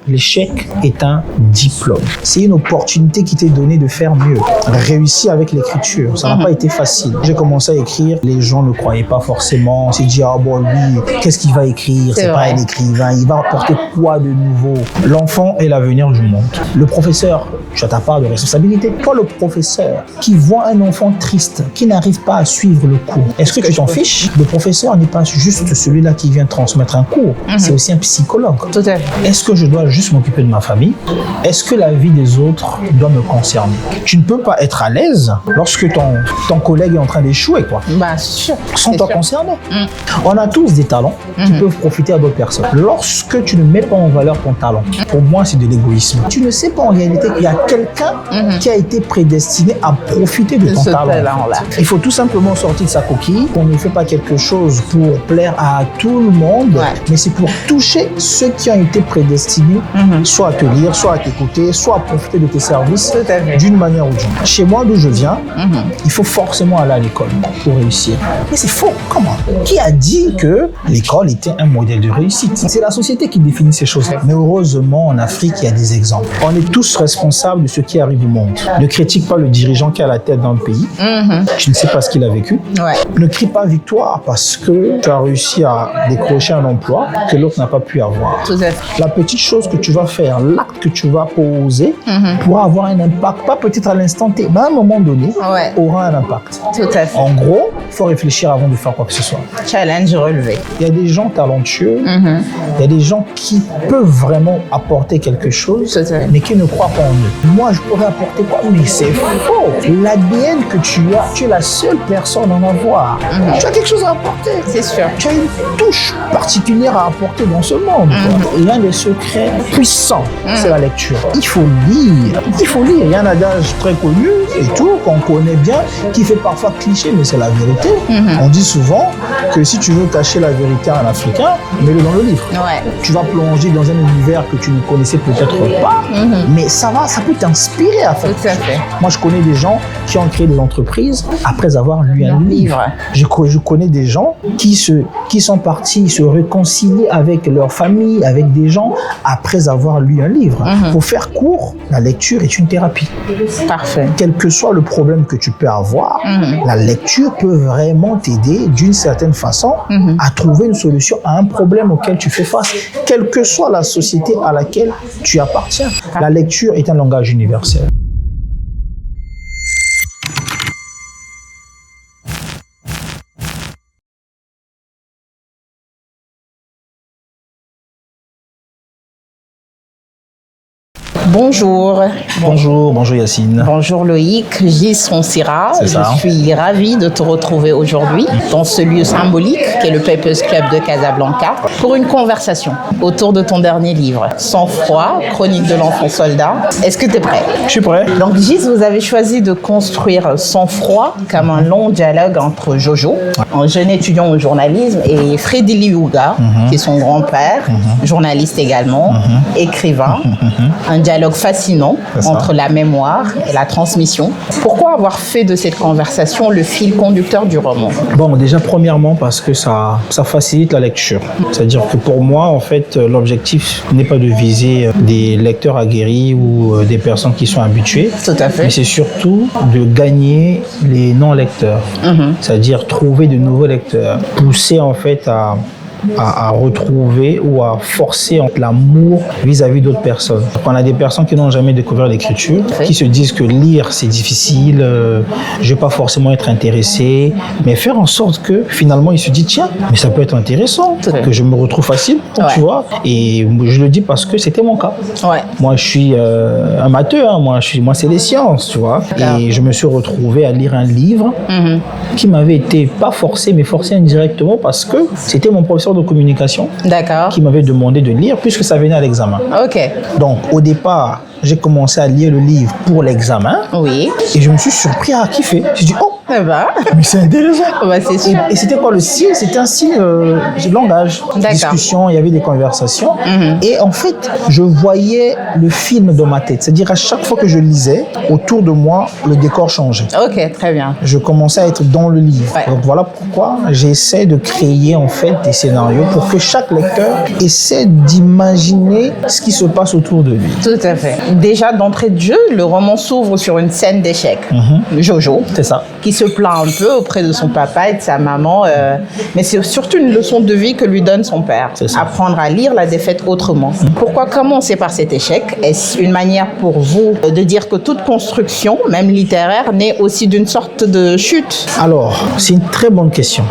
l'échec est un diplôme. C'est une opportunité qui t'est donnée de faire mieux. Réussir avec l'écriture, ça n'a pas été facile. J'ai commencé à écrire, les gens ne croyaient pas forcément. On s'est dit, ah bon, lui, qu'est-ce qu'il va écrire? C'est pas un écrivain, il va apporter quoi de nouveau? L'enfant est l'avenir du monde. Le professeur, tu as ta part de responsabilité. Toi, le professeur, qui voit un enfant triste, qui n'arrive pas à suivre le cours, est-ce que tu t'en fiches? Le professeur n'est pas juste celui-là qui vient transmettre un cours, c'est aussi un psychologue. Tout à fait. Est-ce que je dois juste m'occuper de ma famille? Est-ce que la vie des autres doit me concerner? Tu ne peux pas être à l'aise lorsque ton collègue est en train d'échouer, quoi. Bah, sûr. Sans toi concerner. On a tous des talents qui peuvent profiter à d'autres personnes. Lorsque tu ne mets pas en valeur ton talent, pour moi, c'est de l'égoïsme. Tu ne sais pas en réalité qu'il y a quelqu'un qui a été prédestiné à profiter de ton talent. Il faut tout simplement sortir de sa coquille. On ne fait pas quelque chose pour plaire à tout le monde, mais c'est pour toucher ceux qui ont été prédestinés, soit à te lire, soit à t'écouter, soit à profiter de tes services d'une manière ou d'une autre. Chez moi, d'où je viens, il faut forcément aller à l'école pour réussir. Mais c'est faux. Comment? Qui a dit que l'école était un modèle de réussite? C'est la société qui définit ces choses. Mais heureusement, en Afrique, il y a des exemples. On est tous responsables de ce qui arrive au monde. Ne critique pas le dirigeant qui a la tête dans le pays. Je ne sais pas ce qu'il a vécu. Ne crie pas victoire parce que tu as réussi à décrocher un emploi que l'autre n'a pas pu avoir. La petite chose que tu vas faire, l'acte que tu vas poser pourra avoir un impact, pas peut-être à l'instant T, mais à un moment donné, aura un impact. En gros, il faut réfléchir avant de faire quoi que ce soit. Challenge relevé. Il y a des gens talentueux, il y a des gens qui peuvent vraiment apporter quelque chose, mais qui ne croient pas en eux. Moi, je pourrais apporter quoi? Mais c'est faux. L'ADN que tu as, tu es la seule personne à en avoir. Tu as quelque chose à apporter. C'est sûr. Tu as une touche particulière à apporter dans ce monde. L'un des secrets puissants, c'est la lecture. Il faut lire. Il faut lire. Il y a un adage très connu et tout, qu'on connaît bien, qui fait parfois cliché, mais c'est la vérité. On dit souvent que si tu veux cacher la vérité à un Africain, mets-le dans le livre. Tu vas plonger dans un univers que tu ne connaissais peut-être pas, mais ça peut t'inspirer à faire. Moi, je connais des gens qui ont créé des entreprises après avoir lu un livre. Je connais des gens qui sont partis se réconcilier avec leur famille, avec des gens après avoir lu un livre. Pour faire court, la lecture est une thérapie. Parfait. Quel que soit le problème que tu peux avoir, la lecture peut vraiment t'aider d'une certaine façon à trouver une solution à un problème auquel tu fais face, quelle que soit la société à laquelle tu appartiens. La lecture est un langage universel. Bonjour. Bonjour Yacine. Bonjour Loïc, Gis Sonsira. Je suis ravie de te retrouver aujourd'hui dans ce lieu symbolique qu'est le Papers Club de Casablanca pour une conversation autour de ton dernier livre, Sang froid, chronique de l'enfant soldat. Est-ce que tu es prêt? Je suis prêt. Donc Gis, vous avez choisi de construire Sang froid comme un long dialogue entre Jojo, un jeune étudiant au journalisme, et Freddy Liouga, qui est son grand-père, journaliste également, écrivain. Un dialogue fascinant entre la mémoire et la transmission. Pourquoi avoir fait de cette conversation le fil conducteur du roman? Bon, déjà premièrement parce que ça facilite la lecture. C'est-à-dire que pour moi, en fait, l'objectif n'est pas de viser des lecteurs aguerris ou des personnes qui sont habituées. Tout à fait. Mais c'est surtout de gagner les non-lecteurs. C'est-à-dire trouver de nouveaux lecteurs. Pousser en fait à retrouver ou à forcer l'amour vis-à-vis d'autres personnes. On a des personnes qui n'ont jamais découvert l'écriture, qui se disent que lire c'est difficile, je ne vais pas forcément être intéressé, mais faire en sorte que finalement ils se disent tiens, mais ça peut être intéressant, que je me retrouve facile, tu vois. Et je le dis parce que c'était mon cas. Moi je suis amateur, moi c'est les sciences, tu vois. Et je me suis retrouvé à lire un livre qui m'avait été pas forcé, mais forcé indirectement parce que c'était mon professeur de communication qui m'avait demandé de lire puisque ça venait à l'examen. Donc au départ, j'ai commencé à lire le livre pour l'examen. Oui. Et je me suis surpris à kiffer. J'ai dit, oh, mais c'est intéressant. C'est sûr. Et c'était quoi le style? C'était un style de langage, discussion, il y avait des conversations. Et en fait, je voyais le film dans ma tête. C'est-à-dire à chaque fois que je lisais, autour de moi, le décor changeait. Ok, très bien. Je commençais à être dans le livre. Ouais. Donc voilà pourquoi j'essaie de créer en fait des scénarios pour que chaque lecteur essaie d'imaginer ce qui se passe autour de lui. Tout à fait. Déjà, d'entrée de jeu, le roman s'ouvre sur une scène d'échec. Jojo. C'est ça. Qui se plaint un peu auprès de son papa et de sa maman. Mais c'est surtout une leçon de vie que lui donne son père. Apprendre à lire la défaite autrement. Pourquoi commencer par cet échec? Est-ce une manière pour vous de dire que toute construction, même littéraire, naît aussi d'une sorte de chute? Alors, c'est une très bonne question.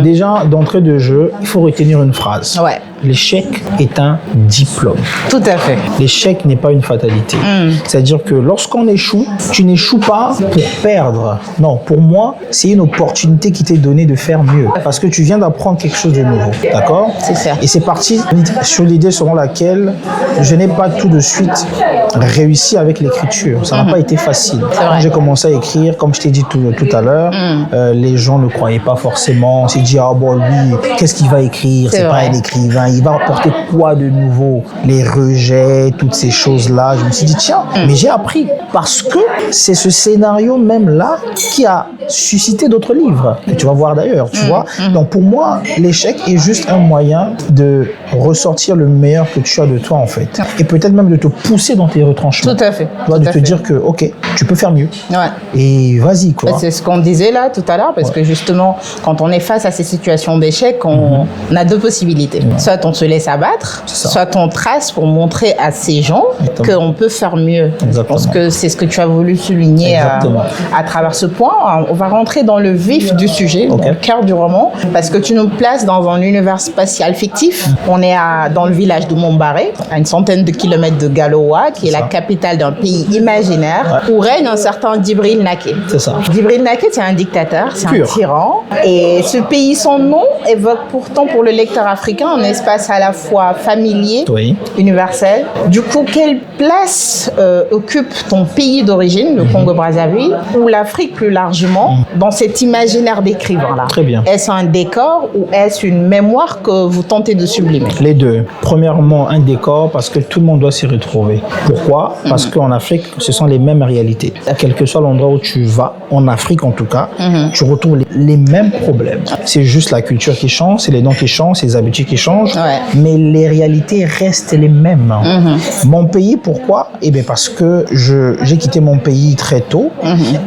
Déjà, d'entrée de jeu, il faut retenir une phrase. Ouais. L'échec est un diplôme. Tout à fait. L'échec n'est pas une fatalité. C'est-à-dire que lorsqu'on échoue, tu n'échoues pas pour perdre. Non, pour moi, c'est une opportunité qui t'est donnée de faire mieux. Parce que tu viens d'apprendre quelque chose de nouveau. D'accord? C'est ça. Et c'est parti sur l'idée selon laquelle je n'ai pas tout de suite réussi avec l'écriture. Ça n'a pas été facile. Quand j'ai commencé à écrire, comme je t'ai dit tout à l'heure, les gens ne croyaient pas forcément. On s'est dit, ah bon, lui, qu'est-ce qu'il va écrire? C'est pas un écrivain. Il va apporter quoi de nouveau? Les rejets, toutes ces choses-là. Je me suis dit, tiens, mais j'ai appris. Parce que c'est ce scénario même-là qui a suscité d'autres livres. Que tu vas voir d'ailleurs, tu vois. Donc pour moi, l'échec est juste un moyen de ressortir le meilleur que tu as de toi, en fait. Et peut-être même de te pousser dans tes retranchements. Tout à fait. Tu vois, de te dire que, ok, tu peux faire mieux. Ouais. Et vas-y, quoi. C'est ce qu'on disait là tout à l'heure, parce que justement, quand on est face à ces situations d'échec, on a deux possibilités. Soit on se laisse abattre, soit on trace pour montrer à ces gens qu'on peut faire mieux. Je pense que c'est ce que tu as voulu souligner à travers ce point. On va rentrer dans le vif du sujet, dans le cœur du roman, parce que tu nous places dans un univers spatial fictif. On est dans le village de Montbarré, à une centaine de kilomètres de Galoa, qui est la capitale d'un pays imaginaire, où règne un certain Djibril Naké. C'est ça. Djibril Naké, c'est un dictateur, c'est un tyran. Et ce pays, son nom, évoque pourtant pour le lecteur africain un espace à la fois familier, universel. Du coup, quelle place occupe ton pays d'origine, le Congo-Brazzaville, ou l'Afrique plus largement, dans cet imaginaire d'écrivain-là? Très bien. Est-ce un décor ou est-ce une mémoire que vous tentez de sublimer? Les deux. Premièrement, un décor parce que tout le monde doit s'y retrouver. Pourquoi? Parce qu'en Afrique, ce sont les mêmes réalités. Quel que soit l'endroit où tu vas, en Afrique en tout cas, tu retrouves les mêmes problèmes. C'est juste la culture qui change, c'est les noms qui changent, c'est les habitudes qui changent, mais les réalités restent les mêmes. Mon pays, pourquoi? Eh bien parce que j'ai quitté mon pays très tôt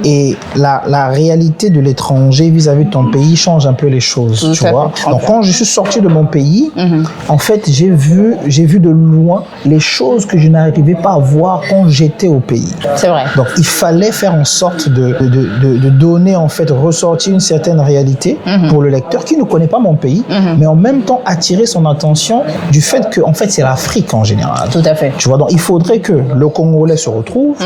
et la réalité de l'étranger vis-à-vis de ton pays change un peu les choses, tu vois. Donc quand je suis sorti de mon pays, en fait, j'ai vu de loin les choses que je n'arrivais pas à voir quand j'étais au pays. C'est vrai. Donc il fallait faire en sorte de donner, en fait, ressortir une certaine réalité pour le lecteur qui ne connaît pas mon pays, mais en même temps attirer son attention du fait que, en fait, c'est l'Afrique en général. Tout à fait. Tu vois, donc il faudrait que le Congolais se retrouve,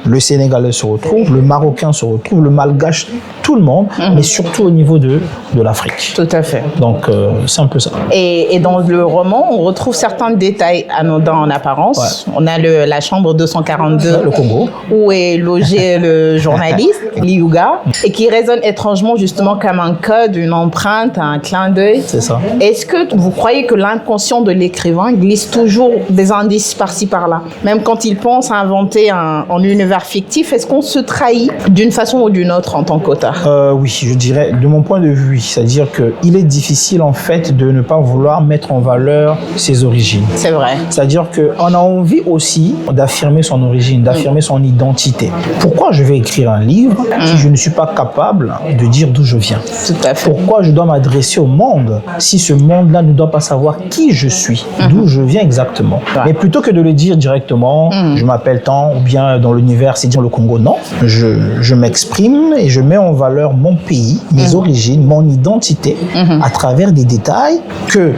le Sénégalais se retrouve, le Marocain se retrouve, le Malgache, tout le monde, mais surtout au niveau de l'Afrique. Tout à fait. Donc c'est un peu ça. Et dans le roman, on retrouve certains détails anodins en apparence. On a la chambre 242, le Congo, où est logé le journaliste Liuga, et qui résonne étrangement justement comme un code, une empreinte, un clin d'œil. C'est ça. Est-ce que vous croyez que l'inconscient de l'écrivain glisse toujours des indices par-ci par-là? Même quand il pense à inventer un univers fictif, est-ce qu'on se trahit d'une façon ou d'une autre en tant qu'auteur? Oui, je dirais, de mon point de vue, oui. C'est-à-dire qu'il est difficile, en fait, de ne pas vouloir mettre en valeur ses origines. C'est vrai. C'est-à-dire qu'on a envie aussi d'affirmer son origine, d'affirmer son identité. Pourquoi je vais écrire un livre si je ne suis pas capable de dire d'où je viens? Tout à fait. Pourquoi je dois m'adresser au monde si ce monde-là ne doit pas savoir qui je suis, d'où je viens exactement? Mais plutôt que de le dire directement, je m'appelle tant, ou bien dans l'univers, c'est dire le Congo, non. Je m'exprime et je mets en valeur mon pays, mes origines, mon identité, à travers des détails que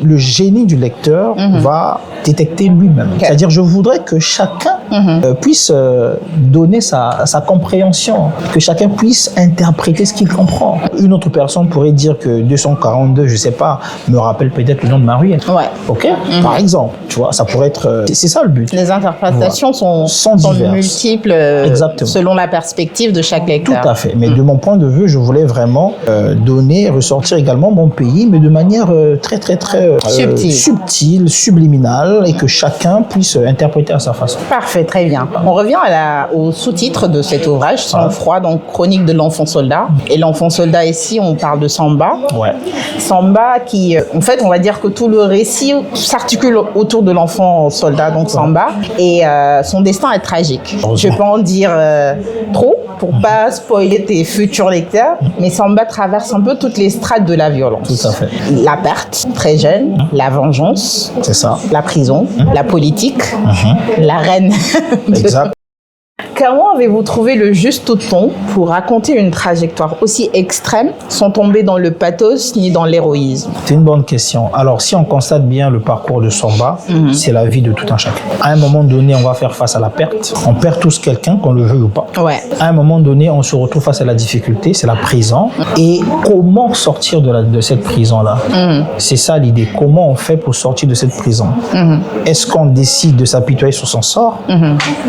le génie du lecteur va détecter lui-même. C'est-à-dire, je voudrais que chacun puisse donner sa compréhension, que chacun puisse interpréter ce qu'il comprend. Une autre personne pourrait dire que 242, je sais pas, me rappelle peut-être le nom de Marie. Ouais. Ok. Par exemple, tu vois, ça pourrait être. C'est ça le but. Les interprétations sont multiples selon la perspective de chaque lecteur. Tout à fait. Mais de mon point de vue, je voulais vraiment ressortir également mon pays, mais de manière très subtile, subliminale, et que chacun puisse interpréter à sa façon. Parfait, très bien. On revient au sous-titre de cet ouvrage, Sang-froid, donc chronique de l'enfant soldat. Et l'enfant soldat ici, on parle de Samba. Ouais. Samba qui, en fait, on va dire que tout le récit s'articule autour de l'enfant soldat, donc Samba, et son destin est tragique. Je ne vais pas en dire trop pour pas spoiler tes futurs lecteurs, mais Samba traverse un peu toutes les strates de la violence. Tout à fait. La perte, très jeune, la vengeance, c'est ça, la prison, la politique, la reine. Exact. Comment avez-vous trouvé le juste ton pour raconter une trajectoire aussi extrême sans tomber dans le pathos ni dans l'héroïsme? C'est une bonne question. Alors, si on constate bien le parcours de Samba, c'est la vie de tout un chacun. À un moment donné, on va faire face à la perte. On perd tous quelqu'un, qu'on le veuille ou pas. Ouais. À un moment donné, on se retrouve face à la difficulté, c'est la prison. Et comment sortir de cette prison-là? C'est ça l'idée. Comment on fait pour sortir de cette prison? Est-ce qu'on décide de s'apitoyer sur son sort?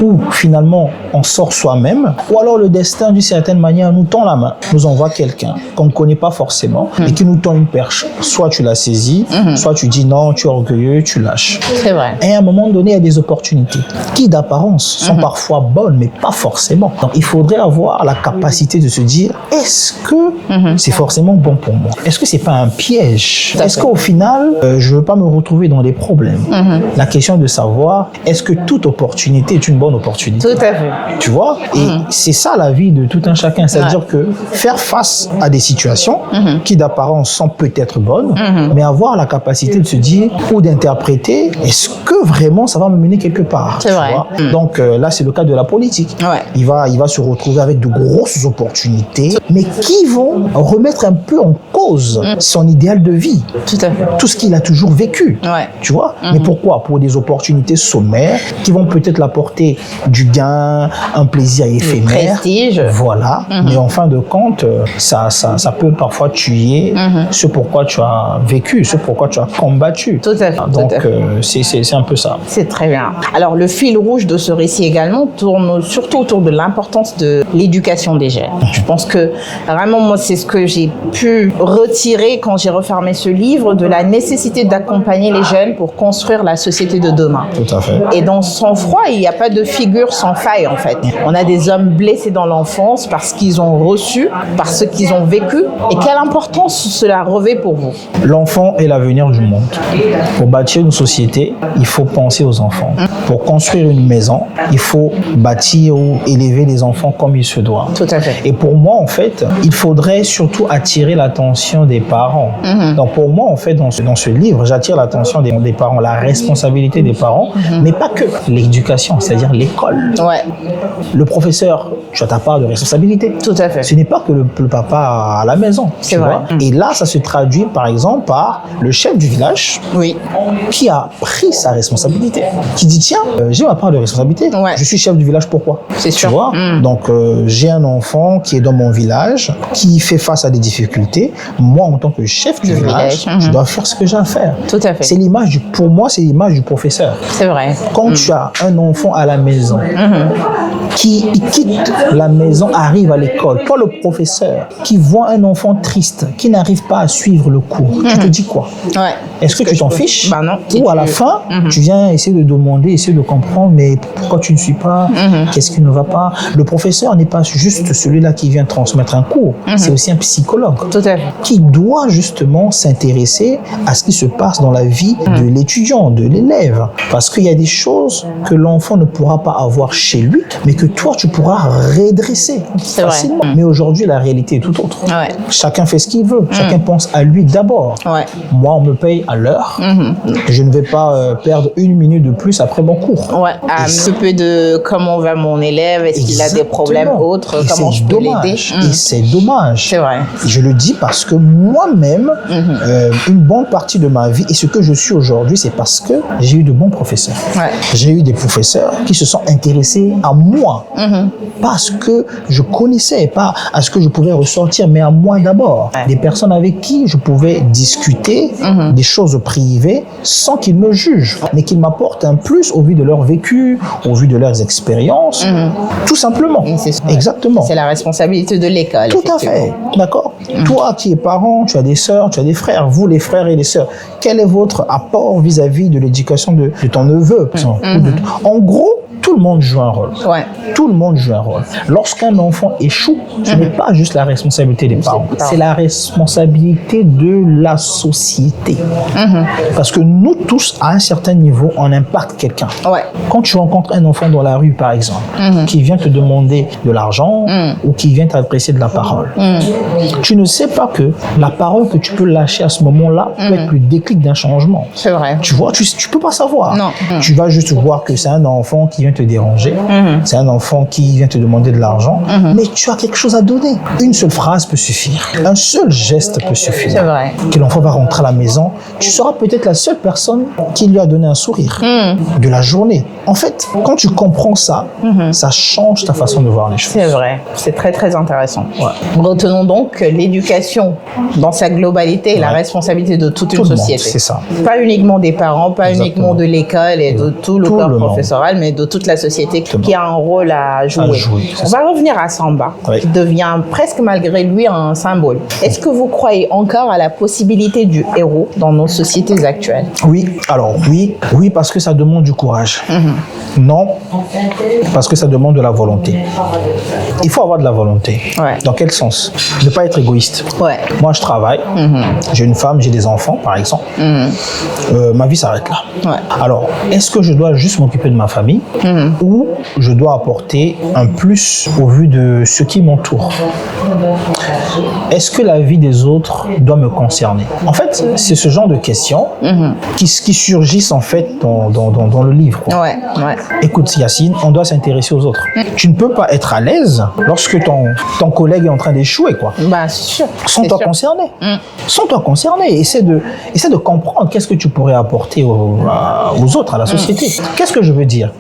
Ou finalement, on sort soi-même, ou alors le destin d'une certaine manière nous tend la main, nous envoie quelqu'un qu'on ne connaît pas forcément et qui nous tend une perche. Soit tu la saisis, soit tu dis non, tu es orgueilleux, tu lâches. C'est vrai. Et à un moment donné, il y a des opportunités qui d'apparence sont parfois bonnes, mais pas forcément. Donc il faudrait avoir la capacité de se dire, est-ce que c'est forcément bon pour moi? Est-ce que c'est pas un piège? Est-ce qu'au final, je veux pas me retrouver dans des problèmes? La question de savoir, est-ce que toute opportunité est une bonne opportunité? Tout à fait. Tu vois? Et c'est ça la vie de tout un chacun. C'est-à-dire que faire face à des situations qui d'apparence sont peut-être bonnes, mais avoir la capacité de se dire ou d'interpréter, est-ce que vraiment ça va me mener quelque part? C'est vrai. Donc là, c'est le cas de la politique. Ouais. Il va se retrouver avec de grosses opportunités, mais qui vont remettre un peu en cause son idéal de vie. Tout à fait. Tout ce qu'il a toujours vécu. Ouais. Tu vois? Mais pourquoi? Pour des opportunités sommaires qui vont peut-être l'apporter du gain, un plaisir éphémère. Prestige. Voilà. Mais en fin de compte, ça peut parfois tuer ce pourquoi tu as vécu, ce pourquoi tu as combattu. Tout à fait. Donc, c'est un peu ça. C'est très bien. Alors, le fil rouge de ce récit également tourne surtout autour de l'importance de l'éducation des jeunes. Je pense que vraiment, moi, c'est ce que j'ai pu retirer quand j'ai refermé ce livre, de la nécessité d'accompagner les jeunes pour construire la société de demain. Tout à fait. Et dans Sang-froid, il n'y a pas de figure sans faille, en fait. On a des hommes blessés dans l'enfance parce qu'ils ont reçu, parce qu'ils ont vécu. Et quelle importance cela revêt pour vous? L'enfant est l'avenir du monde. Pour bâtir une société, il faut penser aux enfants. Pour construire une maison, il faut bâtir ou élever les enfants comme il se doit. Tout à fait. Et pour moi, en fait, il faudrait surtout attirer l'attention des parents. Donc pour moi, en fait, dans ce livre, j'attire l'attention des parents, la responsabilité des parents, mais pas que l'éducation, c'est-à-dire l'école. Ouais. Le professeur, tu as ta part de responsabilité. Tout à fait. Ce n'est pas que le papa à la maison. C'est vrai. Et là, ça se traduit par exemple par le chef du village qui a pris sa responsabilité, qui dit tiens, j'ai ma part de responsabilité. Ouais. Je suis chef du village, pourquoi? C'est sûr. Tu vois? Donc j'ai un enfant qui est dans mon village, qui fait face à des difficultés. Moi, en tant que chef du village, je dois faire ce que j'ai à faire. Tout à fait. C'est l'image pour moi, c'est l'image du professeur. C'est vrai. Quand tu as un enfant à la maison qui quitte la maison, arrive à l'école, toi le professeur, qui voit un enfant triste, qui n'arrive pas à suivre le cours, tu te dis quoi? Est-ce que tu t'en fiches? Bah non. Ou à la fin, tu viens essayer de demander, essayer de comprendre, mais pourquoi tu ne suis pas? Qu'est-ce qui ne va pas? Le professeur n'est pas juste celui-là qui vient transmettre un cours, c'est aussi un psychologue qui doit justement s'intéresser à ce qui se passe dans la vie de l'étudiant, de l'élève. Parce qu'il y a des choses que l'enfant ne pourra pas avoir chez lui, mais que toi, tu pourras redresser facilement. Mais aujourd'hui, la réalité est tout autre. Ouais. Chacun fait ce qu'il veut. Chacun pense à lui d'abord. Ouais. Moi, on me paye à l'heure. Je ne vais pas perdre une minute de plus après mon cours. Ouais. Un peu de comment va mon élève, est-ce qu'il a des problèmes autres, comment je peux l'aider. Et c'est dommage. C'est vrai. Je le dis parce que moi-même, une bonne partie de ma vie et ce que je suis aujourd'hui, c'est parce que j'ai eu de bons professeurs. Ouais. J'ai eu des professeurs qui se sont intéressés à moi, pas à ce que je connaissais, pas à ce que je pouvais ressortir, mais à moi d'abord. Ouais. Des personnes avec qui je pouvais discuter des choses privées sans qu'ils me jugent, mais qu'ils m'apportent un plus au vu de leur vécu, au vu de leurs expériences, tout simplement. Exactement. C'est la responsabilité de l'école. Tout à fait, d'accord. Toi qui es parent, tu as des sœurs, tu as des frères, vous les frères et les sœurs, quel est votre apport vis-à-vis de l'éducation de ton neveu? En gros, tout le monde joue un rôle. Ouais. Tout le monde joue un rôle. Lorsqu'un enfant échoue, ce n'est pas juste la responsabilité des parents, c'est la responsabilité de la société. Parce que nous tous, à un certain niveau, on impacte quelqu'un. Ouais. Quand tu rencontres un enfant dans la rue, par exemple, qui vient te demander de l'argent ou qui vient t'adresser de la parole, tu ne sais pas que la parole que tu peux lâcher à ce moment-là peut être le déclic d'un changement. C'est vrai. Tu vois, tu peux pas savoir. Non. Tu vas juste voir que c'est un enfant qui vient te déranger, c'est un enfant qui vient te demander de l'argent, mais tu as quelque chose à donner. Une seule phrase peut suffire. Un seul geste peut suffire. C'est vrai. Que l'enfant va rentrer à la maison, tu seras peut-être la seule personne qui lui a donné un sourire de la journée. En fait, quand tu comprends ça, ça change ta façon de voir les choses. C'est vrai. C'est très, très intéressant. Ouais. Retenons donc que l'éducation, dans sa globalité, est la responsabilité de toute une société. C'est ça. Pas uniquement des parents, pas uniquement de l'école et de tout le corps professoral, mais de toute la société qui a un rôle à jouer. On va revenir à Samba, qui devient presque malgré lui un symbole. Est-ce que vous croyez encore à la possibilité du héros dans nos sociétés actuelles? Oui, alors oui, parce que ça demande du courage. Non, parce que ça demande de la volonté. Il faut avoir de la volonté. Ouais. Dans quel sens? Ne pas être égoïste. Ouais. Moi, je travaille, j'ai une femme, j'ai des enfants, par exemple. Ma vie s'arrête là. Ouais. Alors, est-ce que je dois juste m'occuper de ma famille ou je dois apporter un plus au vu de ce qui m'entoure? Est-ce que la vie des autres doit me concerner? En fait, c'est ce genre de questions qui surgissent en fait dans le livre. Quoi. Ouais. Écoute, Yacine, on doit s'intéresser aux autres. Tu ne peux pas être à l'aise lorsque ton collègue est en train d'échouer, quoi. Bah, c'est sûr. Sans toi concerné. Sans toi concerné. Essaie de comprendre qu'est-ce que tu pourrais apporter aux autres, à la société. Qu'est-ce que je veux dire?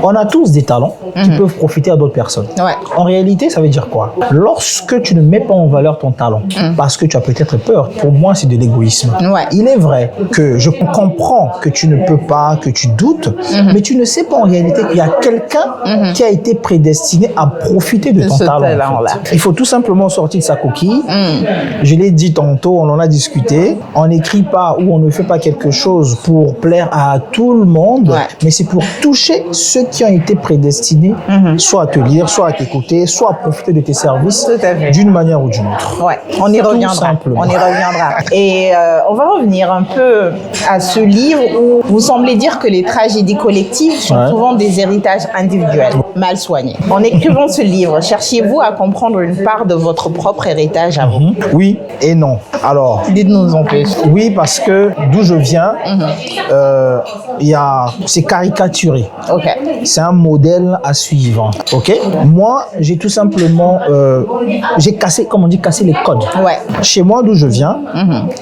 On a tous des talents qui peuvent profiter à d'autres personnes. Ouais. En réalité, ça veut dire quoi? Lorsque tu ne mets pas en valeur ton talent, parce que tu as peut-être peur, pour moi, c'est de l'égoïsme. Ouais. Il est vrai que je comprends que tu ne peux pas, que tu doutes, mais tu ne sais pas en réalité qu'il y a quelqu'un qui a été prédestiné à profiter de ton talent. En fait. Il faut tout simplement sortir de sa coquille. Je l'ai dit tantôt, on en a discuté. On n'écrit pas ou on ne fait pas quelque chose pour plaire à tout le monde, mais c'est pour toucher ceux qui ont été prédestinés, soit à te lire, soit à t'écouter, soit à profiter de tes services d'une manière ou d'une autre. Ouais, on y reviendra. On y reviendra. Et on va revenir un peu à ce livre où vous semblez dire que les tragédies collectives sont souvent des héritages individuels, mal soignés. En écrivant ce livre, cherchiez-vous à comprendre une part de votre propre héritage à vous? Oui et non. Alors, dites-nous en plus. Oui, parce que d'où je viens, c'est caricaturé. Okay. C'est un modèle à suivre. Okay? Moi, j'ai tout simplement, j'ai cassé les codes. Ouais. Chez moi, d'où je viens,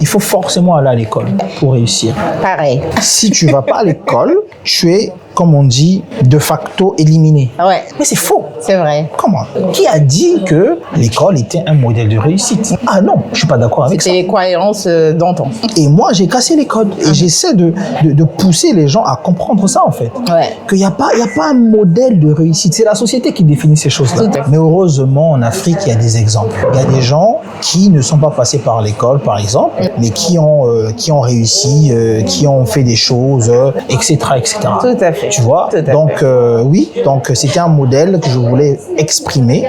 il faut forcément aller à l'école pour réussir. Pareil. Si tu vas pas à l'école, tu es, comme on dit, de facto éliminé. Ouais. Mais c'est faux. C'est vrai. Comment? Qui a dit que l'école était un modèle de réussite? Ah non, je suis pas d'accord avec ça. C'est les croyances d'antan. Et moi, j'ai cassé les codes et j'essaie de pousser les gens à comprendre ça en fait. Ouais. Qu'il n'y a pas un modèle de réussite. C'est la société qui définit ces choses-là. Mais heureusement, en Afrique, il y a des exemples. Il y a des gens qui ne sont pas passés par l'école, par exemple, mais qui ont réussi, qui ont fait des choses, etc., etc. Tout à fait. Tu vois? Donc oui, donc c'était un modèle que je voulais exprimer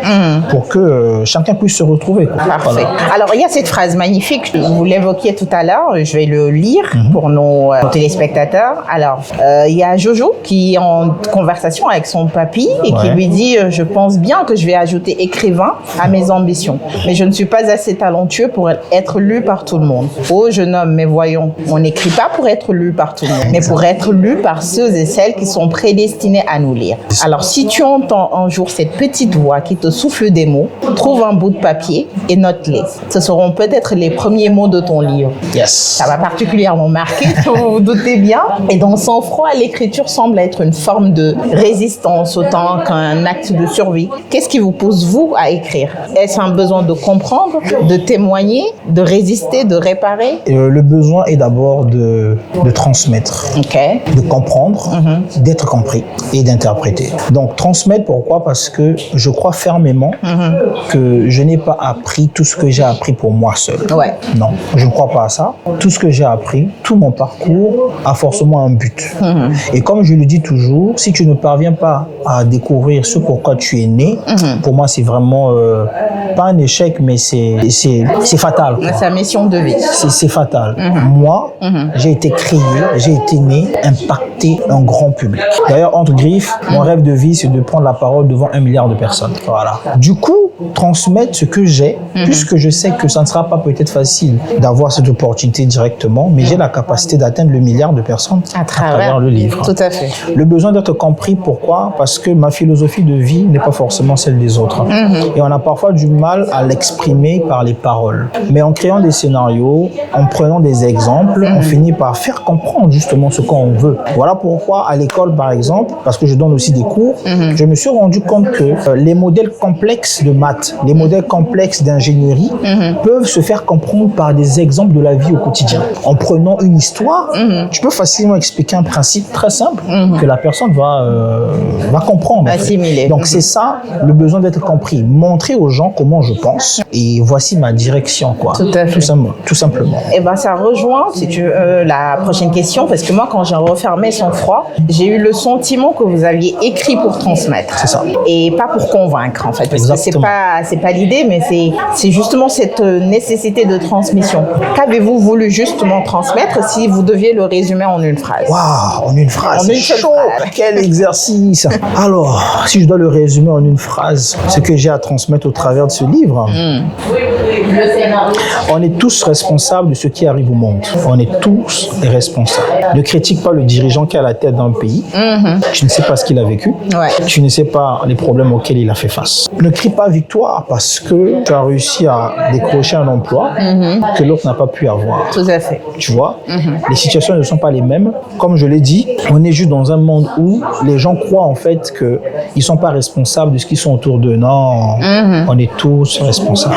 pour que chacun puisse se retrouver, quoi. Parfait. Voilà. Alors, il y a cette phrase magnifique, vous l'évoquiez tout à l'heure, je vais le lire pour nos téléspectateurs. Alors, il y a Jojo qui est en conversation avec son papy et qui lui dit « Je pense bien que je vais ajouter écrivain à mes ambitions, mais je ne suis pas assez talentueux pour être lu par tout le monde. Oh, jeune homme, mais voyons, on n'écrit pas pour être lu par tout le monde, mais pour être lu par ceux et celles qui sont prédestinés à nous lire. Alors, si tu entends un jour cette petite voix qui te souffle des mots, trouve un bout de papier et note-les. Ce seront peut-être les premiers mots de ton livre. » Yes. Ça va particulièrement marquer, vous vous doutez bien. Et dans Sang froid, l'écriture semble être une forme de résistance autant qu'un acte de survie. Qu'est-ce qui vous pousse, vous, à écrire? Est-ce un besoin de comprendre, de témoigner, de résister, de réparer? Le besoin est d'abord de transmettre, de comprendre, d'être compris et d'interpréter. Donc transmettre, pourquoi? Parce que je crois fermement que je n'ai pas appris tout ce que j'ai appris pour moi seul. Non, je ne crois pas à ça. Tout ce que j'ai appris, tout mon parcours a forcément un but. Et comme je le dis toujours, si tu ne parviens pas à découvrir ce pourquoi tu es né, pour moi c'est vraiment pas un échec, mais c'est fatal. C'est sa mission de vie. C'est fatal. Moi, j'ai été créé, j'ai été né, impacté un grand public. D'ailleurs, entre griffes, mon rêve de vie, c'est de prendre la parole devant 1 milliard de personnes. Voilà. Du coup, transmettre ce que j'ai, puisque je sais que ça ne sera pas peut-être facile d'avoir cette opportunité directement, mais j'ai la capacité d'atteindre le milliard de personnes à travers le livre. Tout à fait. Le besoin d'être compris, pourquoi? Parce que ma philosophie de vie n'est pas forcément celle des autres. Et on a parfois du mal à l'exprimer par les paroles. Mais en créant des scénarios, en prenant des exemples, on finit par faire comprendre justement ce qu'on veut. Voilà pourquoi à l'école, par exemple, parce que je donne aussi des cours, je me suis rendu compte que les modèles complexes de maths, les modèles complexes d'ingénierie peuvent se faire comprendre par des exemples de la vie au quotidien. En prenant une histoire, tu peux facilement expliquer un principe très simple que la personne va comprendre. Assimiler. Donc c'est ça, le besoin d'être compris. Montrer aux gens comment je pense et voici ma direction, quoi. Tout à fait. Tout simplement. Et ben ça rejoint, si tu veux, la prochaine question, parce que moi, quand j'ai refermé Sang froid, j'ai eu le sentiment que vous aviez écrit pour transmettre. C'est ça. Et pas pour convaincre, en fait. Parce Exactement. que c'est pas l'idée, mais c'est justement cette nécessité de transmission. Qu'avez-vous voulu justement transmettre si vous deviez le résumer en une phrase? Waouh, en une phrase. En une seule chaud. phrase. Quel exercice. Alors, si je dois le résumer en une phrase, ce que j'ai à transmettre au travers de ce livre, on est tous responsables de ce qui arrive au monde. On est tous responsables. Ne critique pas le dirigeant qui est à la tête d'un pays. Tu ne sais pas ce qu'il a vécu. Tu ne sais pas les problèmes auxquels il a fait face. Ne crie pas victoire parce que tu as réussi à décrocher un emploi que l'autre n'a pas pu avoir. Tout à fait. Tu vois, les situations ne sont pas les mêmes. Comme je l'ai dit, on est juste dans un monde où les gens croient en fait qu'ils ne sont pas responsables de ce qui sont autour d'eux. Non, on est tous responsables.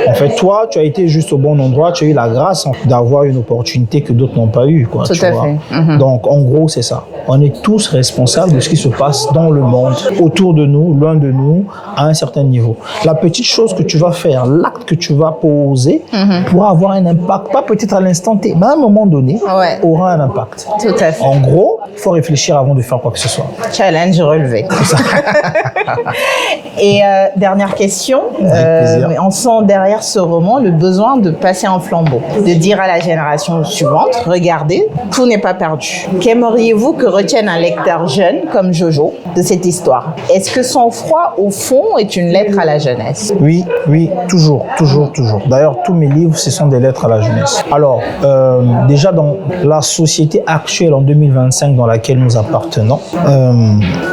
En fait, toi, tu as été juste au bon endroit, tu as eu la grâce d'avoir une opportunité que d'autres n'ont pas eue. Quoi, Tout tu à vois. fait. Donc, en gros, c'est ça. On est tous responsables de ce qui se passe dans le monde, autour de nous, loin de nous, à un certain niveau. La petite chose que tu vas faire, l'acte que tu vas poser, pourra avoir un impact, pas peut-être à l'instant T, mais à un moment donné, aura un impact. Tout à fait. En gros, il faut réfléchir avant de faire quoi que ce soit. Challenge relevé. Et dernière question, on sent derrière ce roman le besoin de passer un flambeau, de dire à la génération suivante, regardez, tout n'est pas perdu. Qu'aimeriez-vous que retienne un lecteur jeune comme Jojo de cette histoire? Est-ce que Sang froid, au fond, est une lettre à la jeunesse? Oui, toujours. D'ailleurs, tous mes livres, ce sont des lettres à la jeunesse. Alors, déjà dans la société actuelle en 2025 dans laquelle nous appartenons,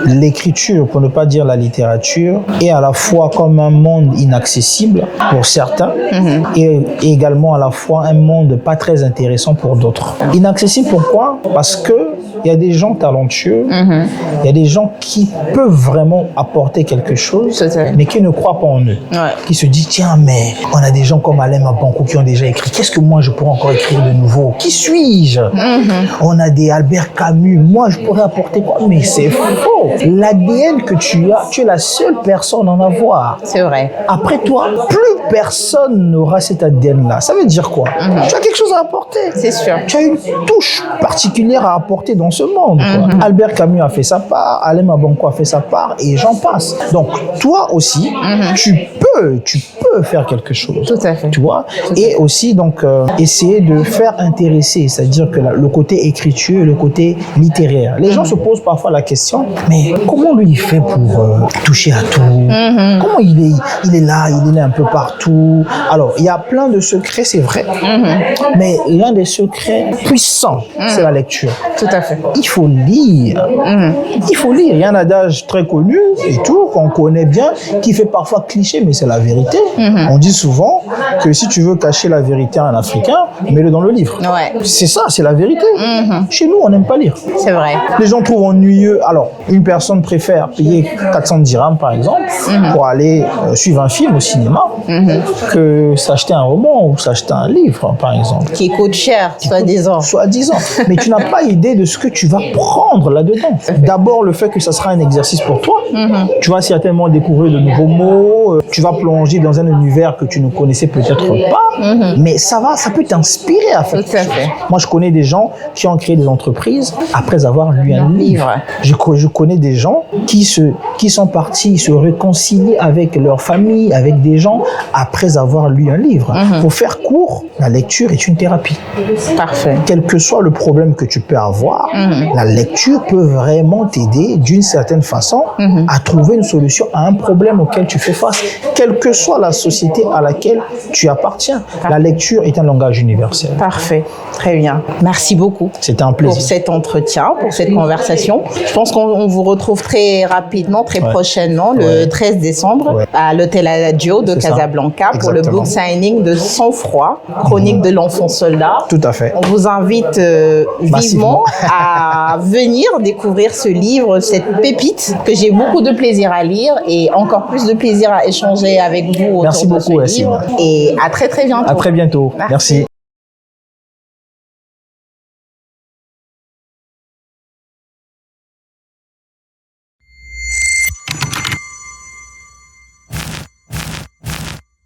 l'écriture, pour ne pas dire la littérature, est à la fois comme un monde inaccessible pour certains et également à la fois un monde pas très intéressant pour d'autres. Inaccessible pourquoi? Parce que il y a des gens talentueux, il y a des gens qui peuvent vraiment apporter quelque chose, mais qui ne croient pas en eux. Qui se disent, tiens, mais on a des gens comme Alain Mabankou qui ont déjà écrit. Qu'est-ce que moi je pourrais encore écrire de nouveau? Qui suis-je? On a des Albert Camus. Moi, je pourrais apporter quoi? Mais c'est faux. L'ADN que tu as, tu es la seule personne à en avoir. C'est vrai. Après toi, plus personne personne n'aura cet ADN-là. Ça veut dire quoi? Tu as quelque chose à apporter. C'est sûr. Tu as une touche particulière à apporter dans ce monde. Quoi. Albert Camus a fait sa part, Alain Mabanko a fait sa part, et j'en passe. Donc, toi aussi, tu peux faire quelque chose. Tout à fait. Tu vois? Et aussi, donc, essayer de faire intéresser, c'est-à-dire que le côté écriture, le côté littéraire. Les gens se posent parfois la question, mais comment lui il fait pour toucher à tout? Comment il est là un peu partout? Alors, il y a plein de secrets, c'est vrai, mais l'un des secrets puissants, c'est la lecture. Tout à fait. Il faut lire. Il faut lire. Il y a un adage très connu et tout, qu'on connaît bien, qui fait parfois cliché, mais c'est la vérité. On dit souvent que si tu veux cacher la vérité à un Africain, mets-le dans le livre. Ouais. C'est ça, c'est la vérité. Chez nous, on n'aime pas lire. C'est vrai. Les gens trouvent ennuyeux. Alors, une personne préfère payer 400 dirhams, par exemple, pour aller suivre un film au cinéma, que s'acheter un roman ou s'acheter un livre, par exemple. Qui coûte cher, soi-disant. Soi-disant. Mais tu n'as pas idée de ce que tu vas prendre là-dedans. D'abord, le fait que ça sera un exercice pour toi. Tu vas certainement découvrir de nouveaux mots. Tu vas plonger dans un univers que tu ne connaissais peut-être pas. Mais ça peut t'inspirer à faire quelque chose. Moi, je connais des gens qui ont créé des entreprises après avoir lu un livre. Je connais des gens qui sont partis se réconcilier avec leur famille, avec des gens après avoir lu un livre. Pour faire court, la lecture est une thérapie. Parfait. Quel que soit le problème que tu peux avoir, la lecture peut vraiment t'aider d'une certaine façon à trouver une solution à un problème auquel tu fais face, quelle que soit la société à laquelle tu appartiens. La lecture est un langage universel. Parfait. Très bien. Merci beaucoup. C'était un plaisir. Pour cet entretien, pour cette conversation. Je pense qu'on vous retrouve très rapidement, très prochainement, le 13 décembre, à l'hôtel Adagio de Casablanca pour le book signing de Sang froid, chronique de l'enfant soldat. Tout à fait. On vous invite vivement à venir découvrir ce livre, cette pépite que j'ai beaucoup de plaisir à lire et encore plus de plaisir à échanger avec vous autour de ce livre. Et à très très bientôt. À très bientôt. Merci.